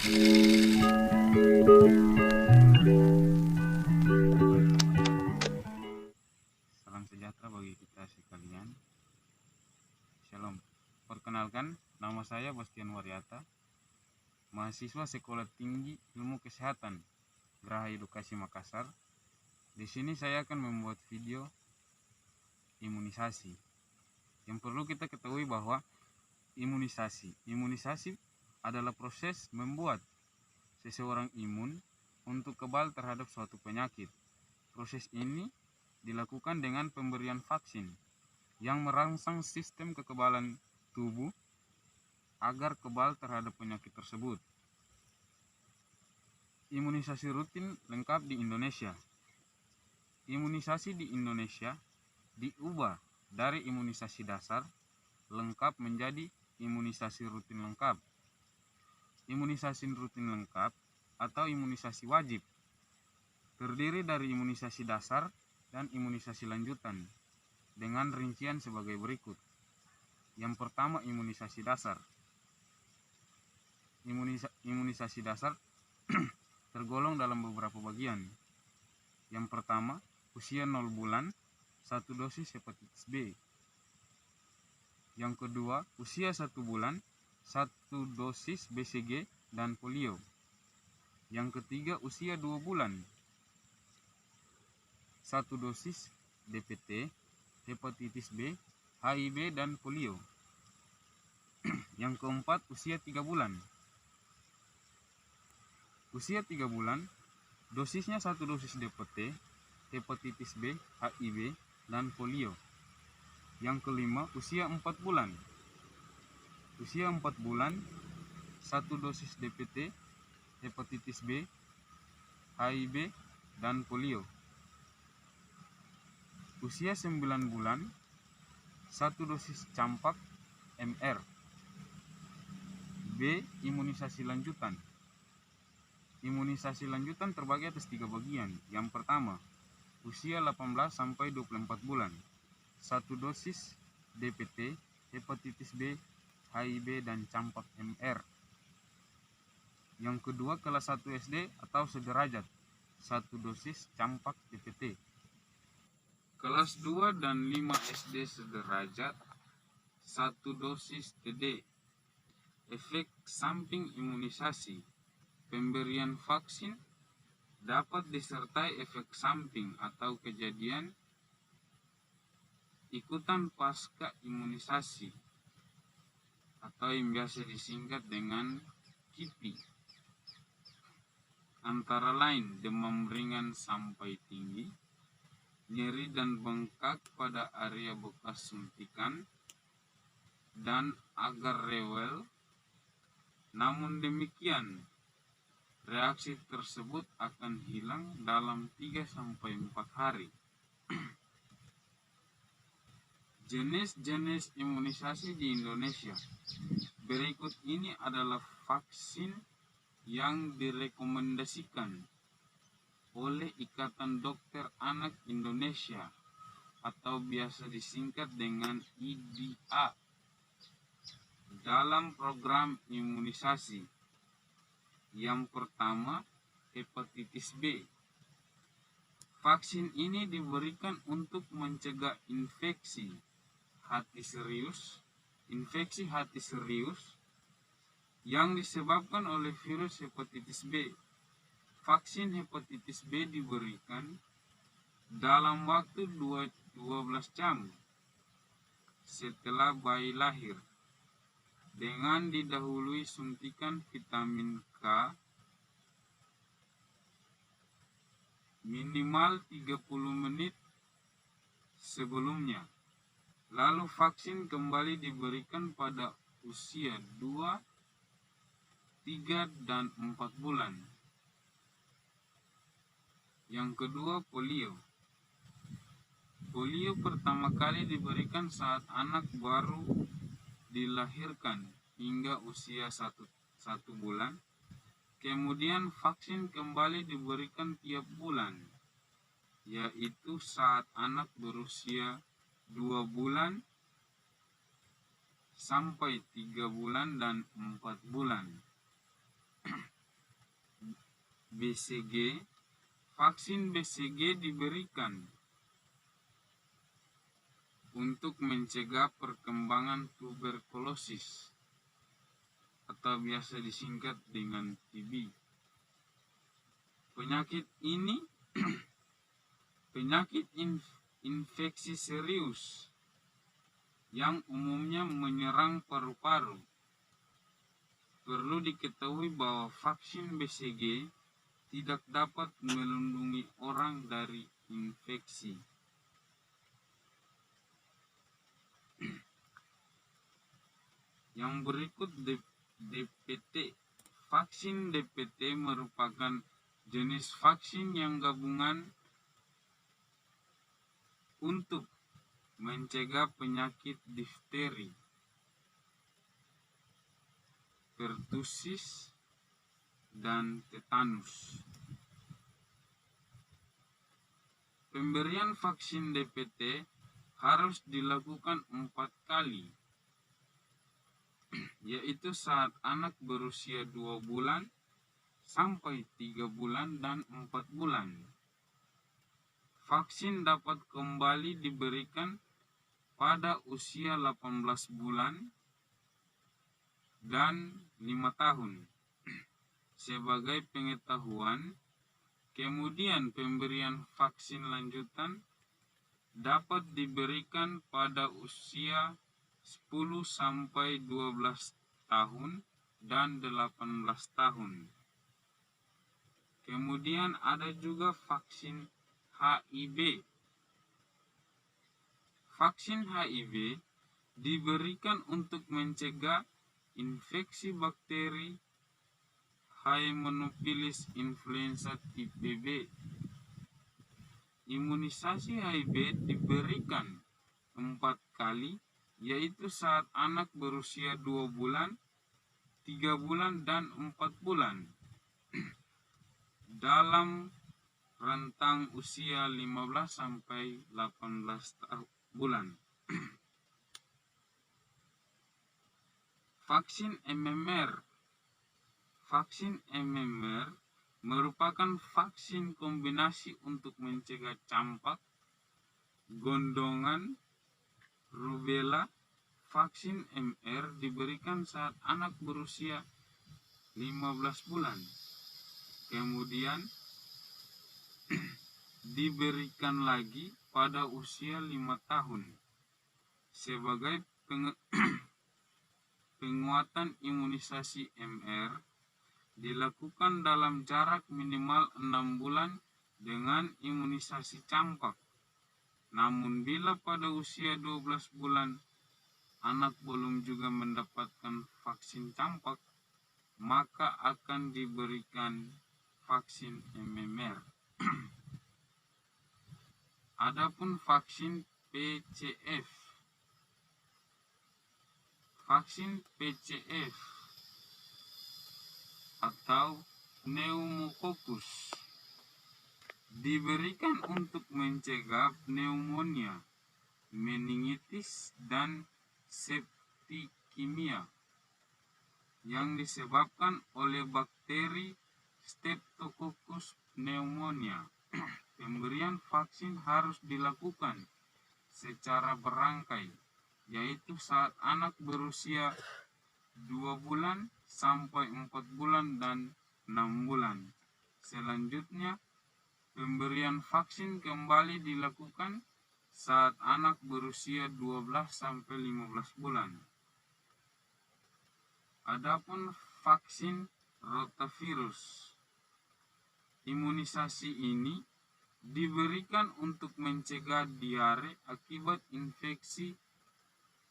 Salam sejahtera bagi kita sekalian. Shalom. Perkenalkan, nama saya Bastian Waryata, mahasiswa Sekolah Tinggi Ilmu Kesehatan Geraha Edukasi Makassar. Di sini saya akan membuat video imunisasi. Yang perlu kita ketahui bahwa imunisasi adalah proses membuat seseorang imun untuk kebal terhadap suatu penyakit. Proses ini dilakukan dengan pemberian vaksin yang merangsang sistem kekebalan tubuh agar kebal terhadap penyakit tersebut. Imunisasi rutin lengkap di Indonesia. Imunisasi di Indonesia diubah dari imunisasi dasar lengkap menjadi imunisasi rutin lengkap. Imunisasi rutin lengkap atau imunisasi wajib terdiri dari imunisasi dasar dan imunisasi lanjutan dengan rincian sebagai berikut. Yang pertama, imunisasi dasar. Imunisasi dasar tergolong dalam beberapa bagian. Yang pertama, usia 0 bulan, 1 dosis hepatitis B. Yang kedua, usia 1 bulan, 1 dosis BCG dan polio. Yang ketiga, usia 2 bulan, 1 dosis DPT, hepatitis B, HIV dan polio. Yang keempat, usia 3 bulan. Usia 3 bulan, dosisnya 1 dosis DPT, hepatitis B, HIV dan polio. Yang kelima, usia 4 bulan. Usia 4 bulan, 1 dosis DPT, hepatitis B, HIV dan polio. Usia 9 bulan, 1 dosis campak MR. B. Imunisasi lanjutan. Imunisasi lanjutan terbagi atas 3 bagian. Yang pertama, usia 18 sampai 24 bulan, 1 dosis DPT, hepatitis B, HIV dan campak MR. Yang kedua, kelas 1 SD atau sederajat, 1 dosis campak DPT. Kelas 2 dan 5 SD sederajat, 1 dosis TD. Efek samping imunisasi. Pemberian vaksin dapat disertai efek samping atau kejadian ikutan pasca imunisasi atau yang biasa disingkat dengan KIPI. Antara lain demam ringan sampai tinggi, nyeri dan bengkak pada area bekas suntikan, dan agar rewel. Namun demikian, reaksi tersebut akan hilang dalam 3-4 hari. Jenis-jenis imunisasi di Indonesia. Berikut ini adalah vaksin yang direkomendasikan oleh Ikatan Dokter Anak Indonesia atau biasa disingkat dengan IDA dalam program imunisasi. Yang pertama, hepatitis B. Vaksin ini diberikan untuk mencegah infeksi hati serius yang disebabkan oleh virus hepatitis B. Vaksin hepatitis B diberikan dalam waktu 12 jam setelah bayi lahir dengan didahului suntikan vitamin K minimal 30 menit sebelumnya. Lalu vaksin kembali diberikan pada usia 2, 3 dan 4 bulan. Yang kedua, polio. Polio pertama kali diberikan saat anak baru dilahirkan hingga usia 1 bulan. Kemudian vaksin kembali diberikan tiap bulan, yaitu saat anak berusia 2 bulan sampai 3 bulan dan 4 bulan. BCG. Vaksin BCG diberikan untuk mencegah perkembangan tuberkulosis atau biasa disingkat dengan TB. Penyakit ini penyakit infeksi serius yang umumnya menyerang paru-paru. Perlu diketahui bahwa vaksin BCG tidak dapat melindungi orang dari infeksi. Yang berikut DPT. Vaksin DPT merupakan jenis vaksin yang gabungan untuk mencegah penyakit difteri, pertusis, dan tetanus. Pemberian vaksin DPT harus dilakukan 4 kali, yaitu saat anak berusia 2 bulan sampai 3 bulan dan 4 bulan. Vaksin dapat kembali diberikan pada usia 18 bulan dan 5 tahun. Sebagai pengetahuan, kemudian pemberian vaksin lanjutan dapat diberikan pada usia 10 sampai 12 tahun dan 18 tahun. Kemudian ada juga vaksin HIV. Vaksin HIV diberikan untuk mencegah infeksi bakteri Haemophilus influenza tipe B. Imunisasi HIV diberikan 4 kali, yaitu saat anak berusia 2 bulan, 3 bulan, dan 4 bulan. Dalam rentang usia 15 sampai 18 bulan. Vaksin MMR. Vaksin MMR merupakan vaksin kombinasi untuk mencegah campak, gondongan, rubella. Vaksin MR diberikan saat anak berusia 15 bulan. Kemudian diberikan lagi pada usia 5 tahun. Sebagai penguatan imunisasi MR dilakukan dalam jarak minimal 6 bulan dengan imunisasi campak. Namun bila pada usia 12 bulan anak belum juga mendapatkan vaksin campak, maka akan diberikan vaksin MMR. Adapun vaksin PCV. Vaksin PCV atau pneumococcus diberikan untuk mencegah pneumonia, meningitis, dan septikemia yang disebabkan oleh bakteri Streptococcus pneumonia. Pemberian vaksin harus dilakukan secara berangkai, yaitu saat anak berusia 2 bulan sampai 4 bulan dan 6 bulan. Selanjutnya, pemberian vaksin kembali dilakukan saat anak berusia 12 sampai 15 bulan. Adapun vaksin rotavirus. Imunisasi ini diberikan untuk mencegah diare akibat infeksi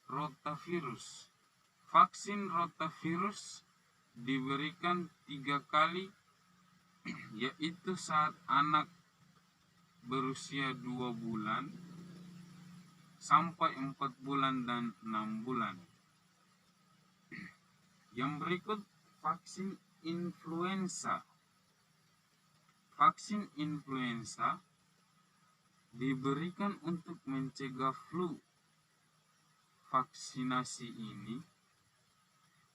rotavirus. Vaksin rotavirus diberikan 3 kali, yaitu saat anak berusia 2 bulan sampai 4 bulan dan 6 bulan. Yang berikut vaksin influenza. Vaksin influenza diberikan untuk mencegah flu. Vaksinasi ini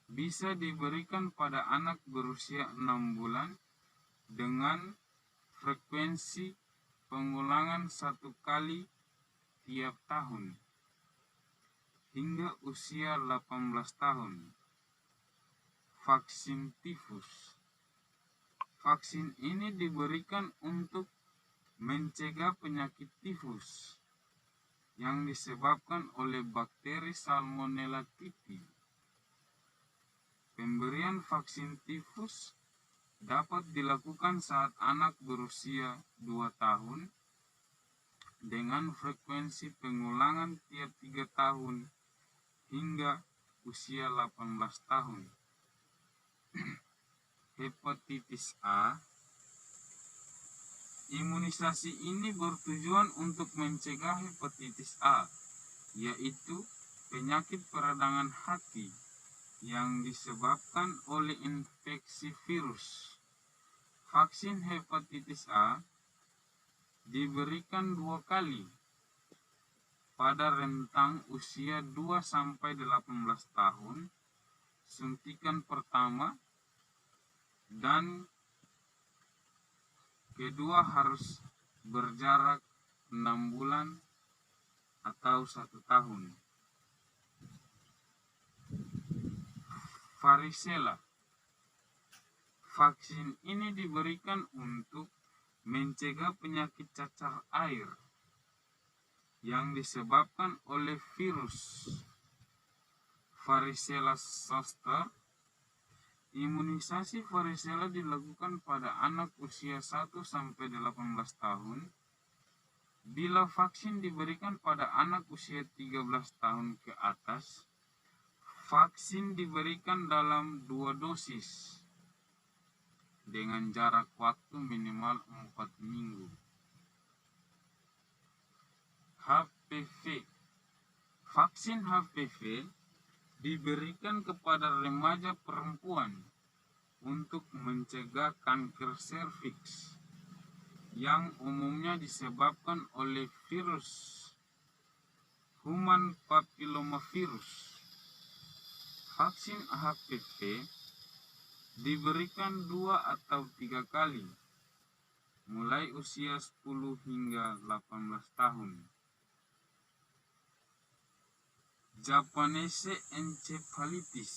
bisa diberikan pada anak berusia 6 bulan dengan frekuensi pengulangan 1 kali tiap tahun hingga usia 18 tahun. Vaksin tifus. Vaksin ini diberikan untuk mencegah penyakit tifus yang disebabkan oleh bakteri Salmonella typhi. Pemberian vaksin tifus dapat dilakukan saat anak berusia 2 tahun dengan frekuensi pengulangan tiap 3 tahun hingga usia 18 tahun. Hepatitis A. Imunisasi ini bertujuan untuk mencegah hepatitis A, yaitu penyakit peradangan hati yang disebabkan oleh infeksi virus. Vaksin hepatitis A diberikan 2 kali pada rentang usia 2-18 tahun, suntikan pertama dan kedua harus berjarak 6 bulan atau 1 tahun. Varicella. Vaksin ini diberikan untuk mencegah penyakit cacar air yang disebabkan oleh virus Varicella zoster. Imunisasi varicella dilakukan pada anak usia 1-18 tahun. Bila vaksin diberikan pada anak usia 13 tahun ke atas, vaksin diberikan dalam 2 dosis dengan jarak waktu minimal 4 minggu. HPV. Vaksin HPV diberikan kepada remaja perempuan untuk mencegah kanker serviks yang umumnya disebabkan oleh virus human papillomavirus. Vaksin HPV diberikan 2 atau 3 kali mulai usia 10 hingga 18 tahun. Japanese encephalitis.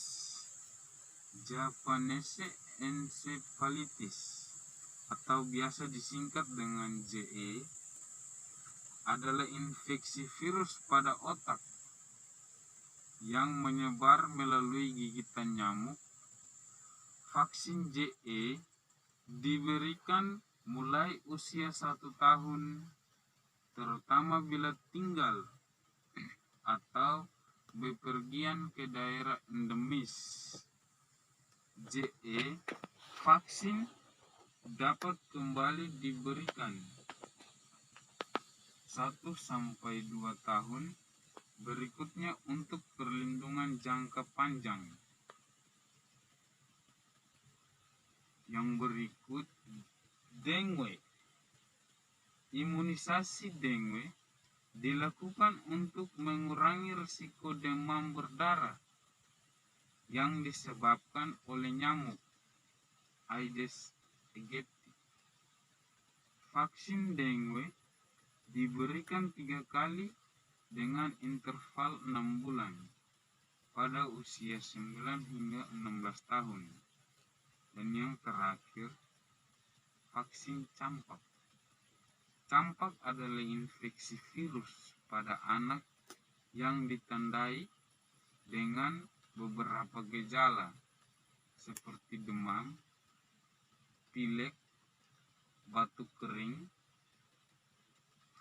Japanese encephalitis atau biasa disingkat dengan JE adalah infeksi virus pada otak yang menyebar melalui gigitan nyamuk. Vaksin JE diberikan mulai usia 1 tahun, terutama bila tinggal atau bepergian ke daerah endemis. JE vaksin dapat kembali diberikan 1-2 tahun berikutnya untuk perlindungan jangka panjang. Yang berikut, dengue. Imunisasi dengue dilakukan untuk mengurangi risiko demam berdarah yang disebabkan oleh nyamuk Aedes aegypti. Vaksin dengue diberikan 3 kali dengan interval 6 bulan pada usia 9 hingga 16 tahun. Dan yang terakhir, vaksin campak. Campak adalah infeksi virus pada anak yang ditandai dengan beberapa gejala seperti demam, pilek, batuk kering,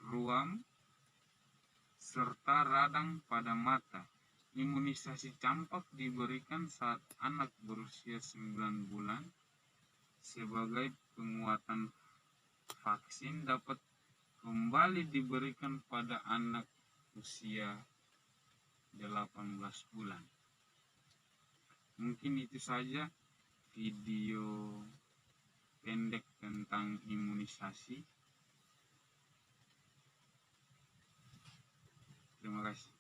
ruam, serta radang pada mata. Imunisasi campak diberikan saat anak berusia 9 bulan. Sebagai penguatan, vaksin dapat kembali diberikan pada anak usia 18 bulan. Mungkin itu saja video pendek tentang imunisasi. Terima kasih.